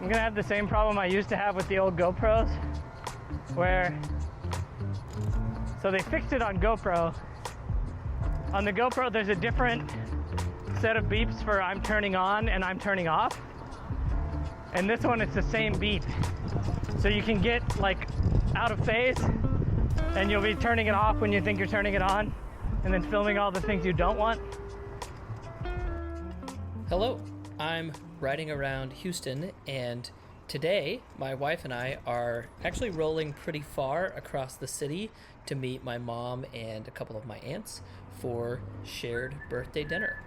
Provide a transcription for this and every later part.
I'm gonna have the same problem I used to have with the old GoPros, where, so they fixed it on GoPro. On the GoPro, there's a different set of beeps for I'm turning on and I'm turning off. And this one, it's the same beep. So you can get like out of phase and you'll be turning it off when you think you're turning it on, and then filming all the things you don't want. Hello, I'm riding around Houston, and today my wife and I are actually rolling pretty far across the city to meet my mom and a couple of my aunts for shared birthday dinner.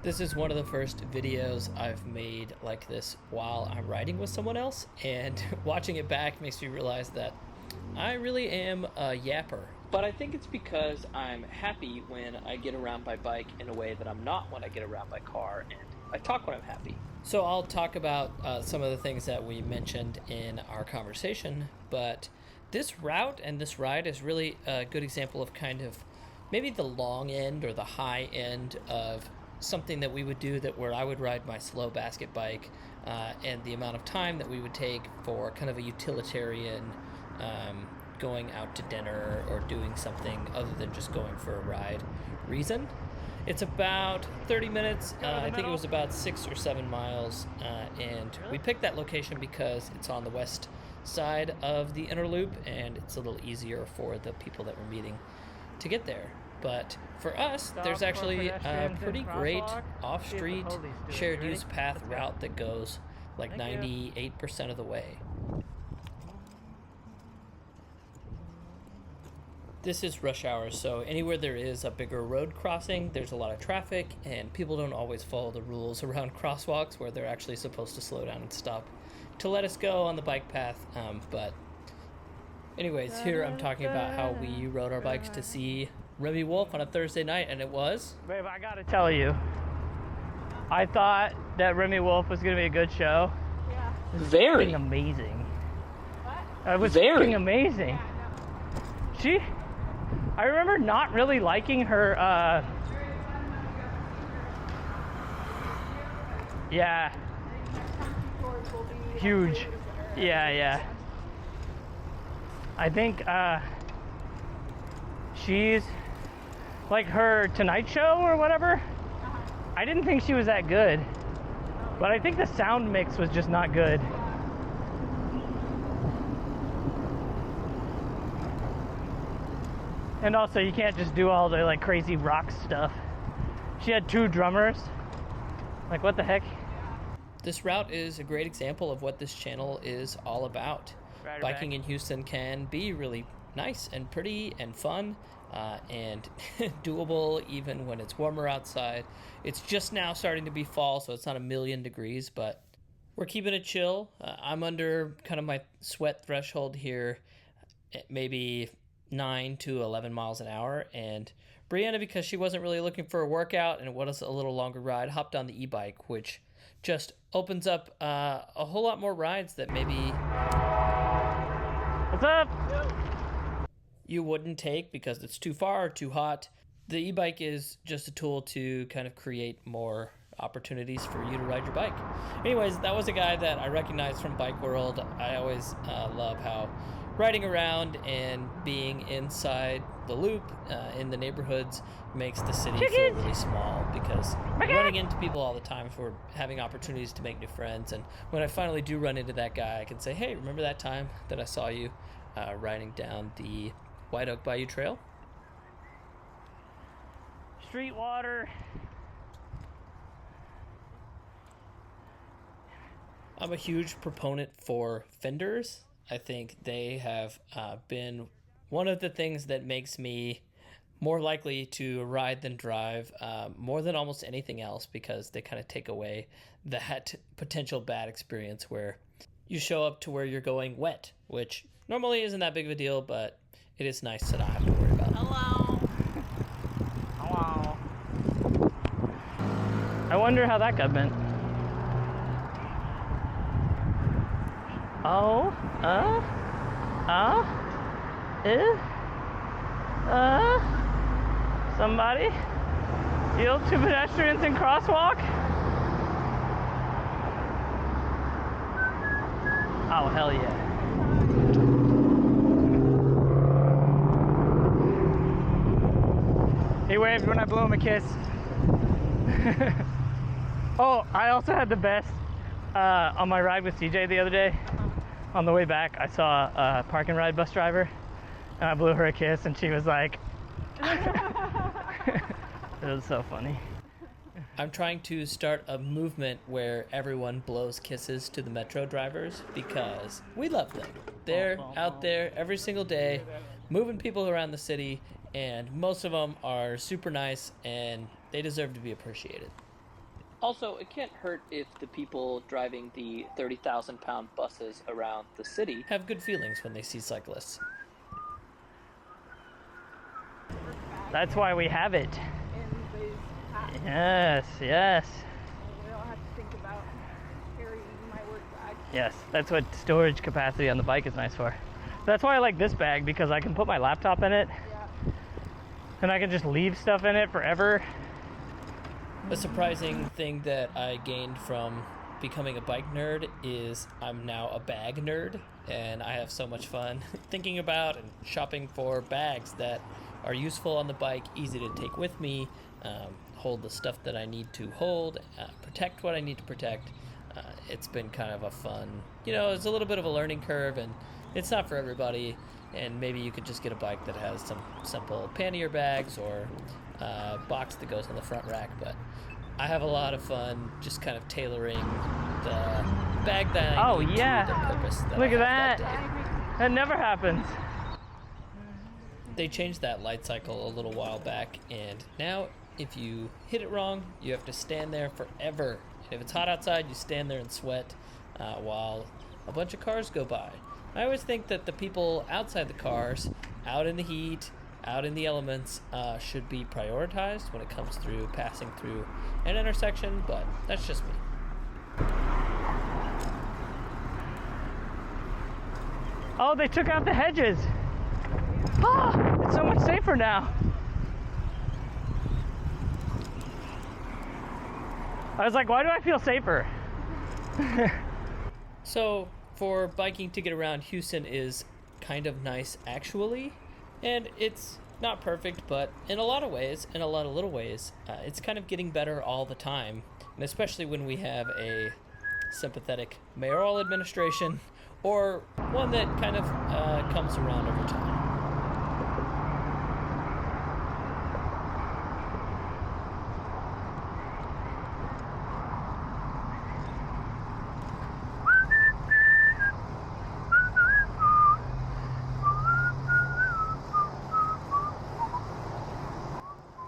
This is one of the first videos I've made like this while I'm riding with someone else, and watching it back makes me realize that I really am a yapper. But I think it's because I'm happy when I get around by bike in a way that I'm not when I get around by car, and I talk when I'm happy. So I'll talk about some of the things that we mentioned in our conversation, but this route and this ride is really a good example of kind of maybe the long end or the high end of something that we would do, that where I would ride my slow basket bike, and the amount of time that we would take for kind of a utilitarian going out to dinner or doing something other than just going for a ride reason. It's about 30 minutes. I think it was about 6 or 7 miles, and we picked that location because it's on the west side of the inner loop, and it's a little easier for the people that we're meeting to get there. But for us, there's actually a pretty great off-street shared use path route that goes like 98% of the way. This is rush hour, so anywhere there is a bigger road crossing, there's a lot of traffic, and people don't always follow the rules around crosswalks where they're actually supposed to slow down and stop to let us go on the bike path. But anyways, here I'm talking about how we rode our bikes to see Remy Wolf on a Thursday night, and it was... Babe, I gotta tell you, I thought that Remy Wolf was gonna be a good show. Yeah. Very. Amazing. What? It was Very amazing. I remember not really liking her, yeah. Huge. Yeah. I think, she's, like her Tonight Show or whatever, I didn't think she was that good. But I think the sound mix was just not good. And also, you can't just do all the like crazy rock stuff. She had 2 drummers. Like, what the heck? This route is a great example of what this channel is all about. Biking in Houston can be really nice and pretty and fun, and doable even when it's warmer outside. It's just now starting to be fall, so it's not 1,000,000 degrees, but we're keeping it chill. I'm under kind of my sweat threshold here, maybe 9 to 11 miles an hour, and Brianna, because she wasn't really looking for a workout and it was a little longer ride, hopped on the e-bike, which just opens up a whole lot more rides that maybe What's up? you wouldn't take because it's too far or too hot. The e-bike is just a tool to kind of create more opportunities for you to ride your bike. Anyways, that was a guy that I recognized from Bike World. I always love how riding around and being inside the loop in the neighborhoods makes the city feel really small, because we're running into people all the time for having opportunities to make new friends. And when I finally do run into that guy, I can say, hey, remember that time that I saw you riding down the White Oak Bayou Trail? Street water. I'm a huge proponent for fenders. I think they have been one of the things that makes me more likely to ride than drive, more than almost anything else, because they kind of take away that potential bad experience where you show up to where you're going wet, which normally isn't that big of a deal, but it is nice to not have to worry about it. Hello. I wonder how that got bent. Somebody? Yield to pedestrians in crosswalk? Oh, hell yeah. He waved when I blew him a kiss. Oh, I also had the best on my ride with CJ the other day. On the way back, I saw a park and ride bus driver, and I blew her a kiss, and she was like, it was so funny. I'm trying to start a movement where everyone blows kisses to the metro drivers because we love them. They're out there every single day, moving people around the city, and most of them are super nice, and they deserve to be appreciated. Also, it can't hurt if the people driving the 30,000-pound buses around the city have good feelings when they see cyclists. That's why we have it. Yes, yes. We don't have to think about carrying my work bag. Yes, that's what storage capacity on the bike is nice for. That's why I like this bag, because I can put my laptop in it. Yeah. And I can just leave stuff in it forever. A surprising thing that I gained from becoming a bike nerd is I'm now a bag nerd, and I have so much fun thinking about and shopping for bags that are useful on the bike, easy to take with me, hold the stuff that I need to hold, protect what I need to protect. It's been kind of a fun, it's a little bit of a learning curve, and it's not for everybody, and maybe you could just get a bike that has some simple pannier bags or a box that goes on the front rack, but I have a lot of fun just kind of tailoring the bag that I need to the purpose that Look I at have that. day. That never happens. They changed that light cycle a little while back, and now if you hit it wrong, you have to stand there forever. If it's hot outside, you stand there and sweat while a bunch of cars go by. I always think that the people outside the cars, out in the heat, out in the elements, should be prioritized when it comes through passing through an intersection, but that's just me. Oh, they took out the hedges. Oh, it's so much safer now. I was like, why do I feel safer? So, for biking to get around, Houston is kind of nice, actually. And it's not perfect, but in a lot of ways, in a lot of little ways, it's kind of getting better all the time. And especially when we have a sympathetic mayoral administration, or one that kind of comes around over time.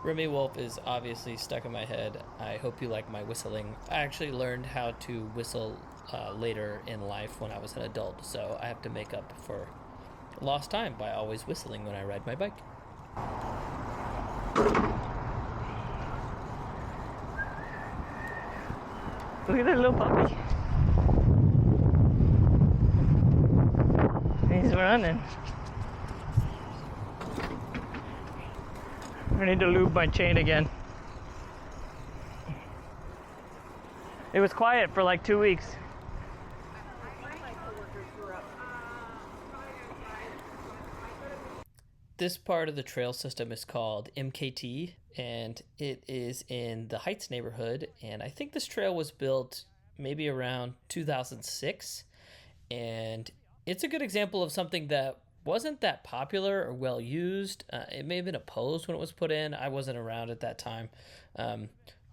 Remy Wolf is obviously stuck in my head. I hope you like my whistling. I actually learned how to whistle later in life when I was an adult, so I have to make up for lost time by always whistling when I ride my bike. Look at that little puppy. He's running. I need to lube my chain again. It was quiet for like 2 weeks. This part of the trail system is called MKT, and it is in the Heights neighborhood, and I think this trail was built maybe around 2006, and it's a good example of something that wasn't that popular or well used. It may have been opposed when it was put in. I wasn't around at that time,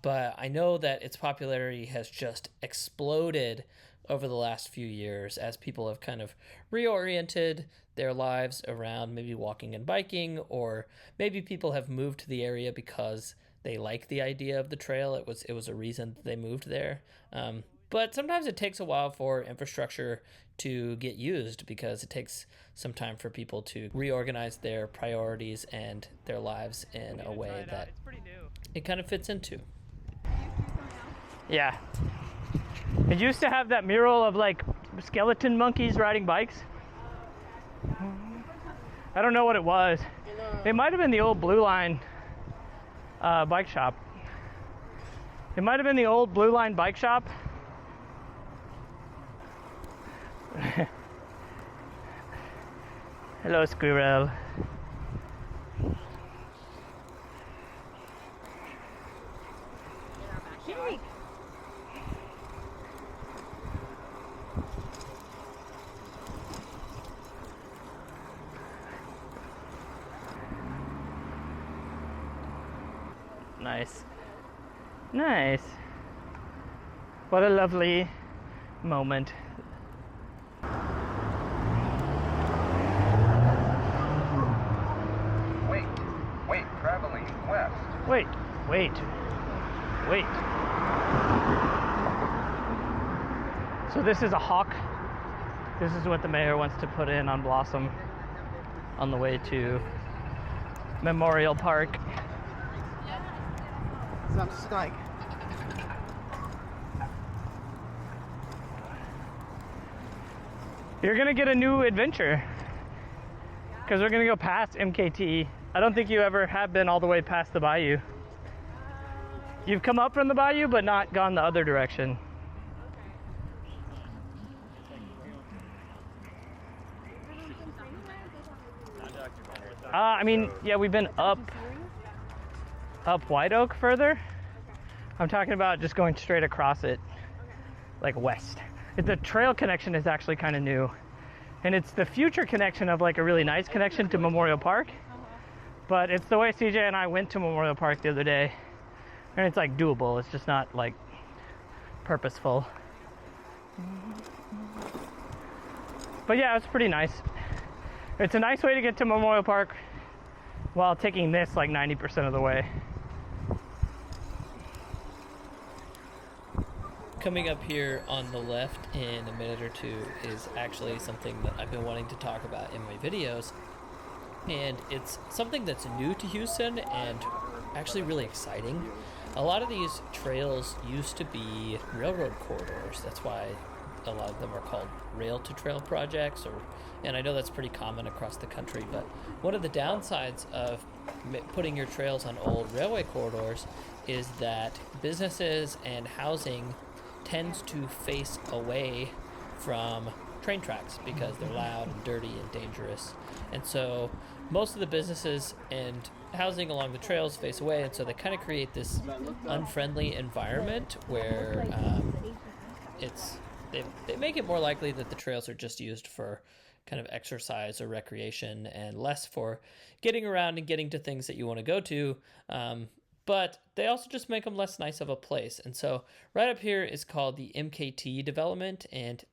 but I know that its popularity has just exploded over the last few years as people have kind of reoriented their lives around maybe walking and biking, or maybe people have moved to the area because they like the idea of the trail. It was a reason that they moved there. But sometimes it takes a while for infrastructure to get used because it takes some time for people to reorganize their priorities and their lives in a way that it kind of fits into. Yeah. It used to have that mural of like skeleton monkeys riding bikes. I don't know what it was. It might have been the old Blue Line bike shop. It might have been the old Blue Line bike shop. Hello, squirrel. Hey. Nice. Nice. What a lovely moment. Wait, traveling west. Wait. So this is a hawk. This is what the mayor wants to put in on Blossom on the way to Memorial Park. Sounds like You're gonna get a new adventure because we're gonna go past MKT. I don't think you ever have been all the way past the bayou. You've come up from the bayou but not gone the other direction. I mean, yeah, we've been up White Oak further. I'm talking about just going straight across it, like west. The trail connection is actually kind of new, and it's the future connection of like a really nice connection to Memorial Park. But it's the way CJ and I went to Memorial Park the other day, and it's like doable. It's just not like purposeful. But yeah, it's pretty nice. It's a nice way to get to Memorial Park while taking this like 90% of the way. Coming up here on the left in a minute or two is actually something that I've been wanting to talk about in my videos. And it's something that's new to Houston and actually really exciting. A lot of these trails used to be railroad corridors. That's why a lot of them are called rail to trail projects, and I know that's pretty common across the country, but one of the downsides of putting your trails on old railway corridors is that businesses and housing tends to face away from train tracks because they're loud and dirty and dangerous. And so most of the businesses and housing along the trails face away, and so they kind of create this unfriendly environment where they make it more likely that the trails are just used for kind of exercise or recreation and less for getting around and getting to things that you want to go to. But they also just make them less nice of a place. And so right up here is called the MKT development, and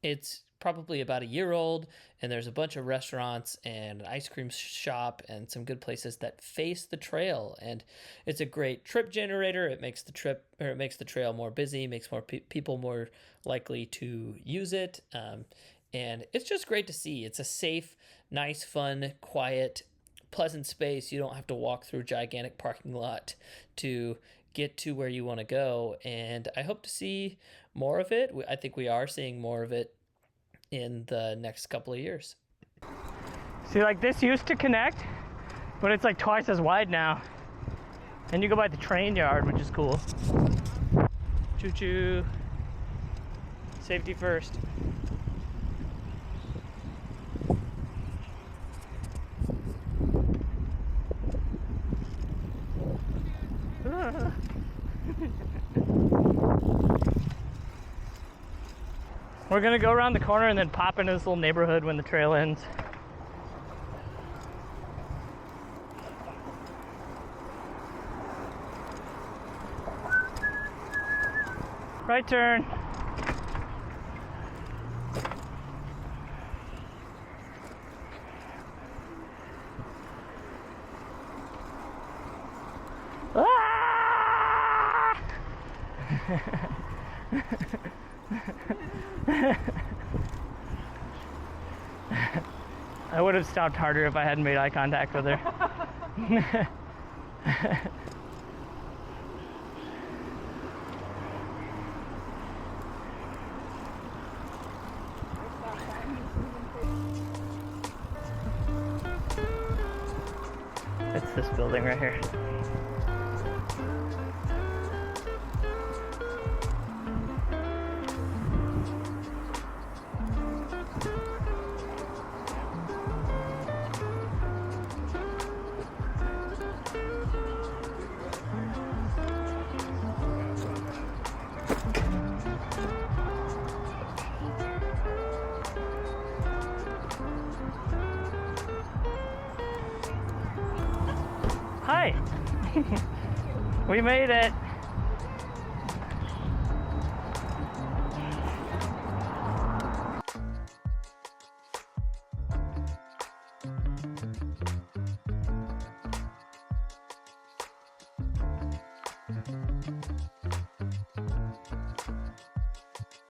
it's probably about a year old, and there's a bunch of restaurants and an ice cream shop and some good places that face the trail. And it's a great trip generator. It makes the trail more busy, makes more people more likely to use it. And it's just great to see. It's a safe, nice, fun, quiet, pleasant space. You don't have to walk through a gigantic parking lot to get to where you want to go. And I hope to see more of it. I think we are seeing more of it in the next couple of years. See, like this used to connect, but it's like twice as wide now. And you go by the train yard, which is cool. Choo-choo. Safety first. We're gonna go around the corner and then pop into this little neighborhood when the trail ends. Right turn. Ah! I would have stopped harder if I hadn't made eye contact with her. It's this building right here. Hi. We made it.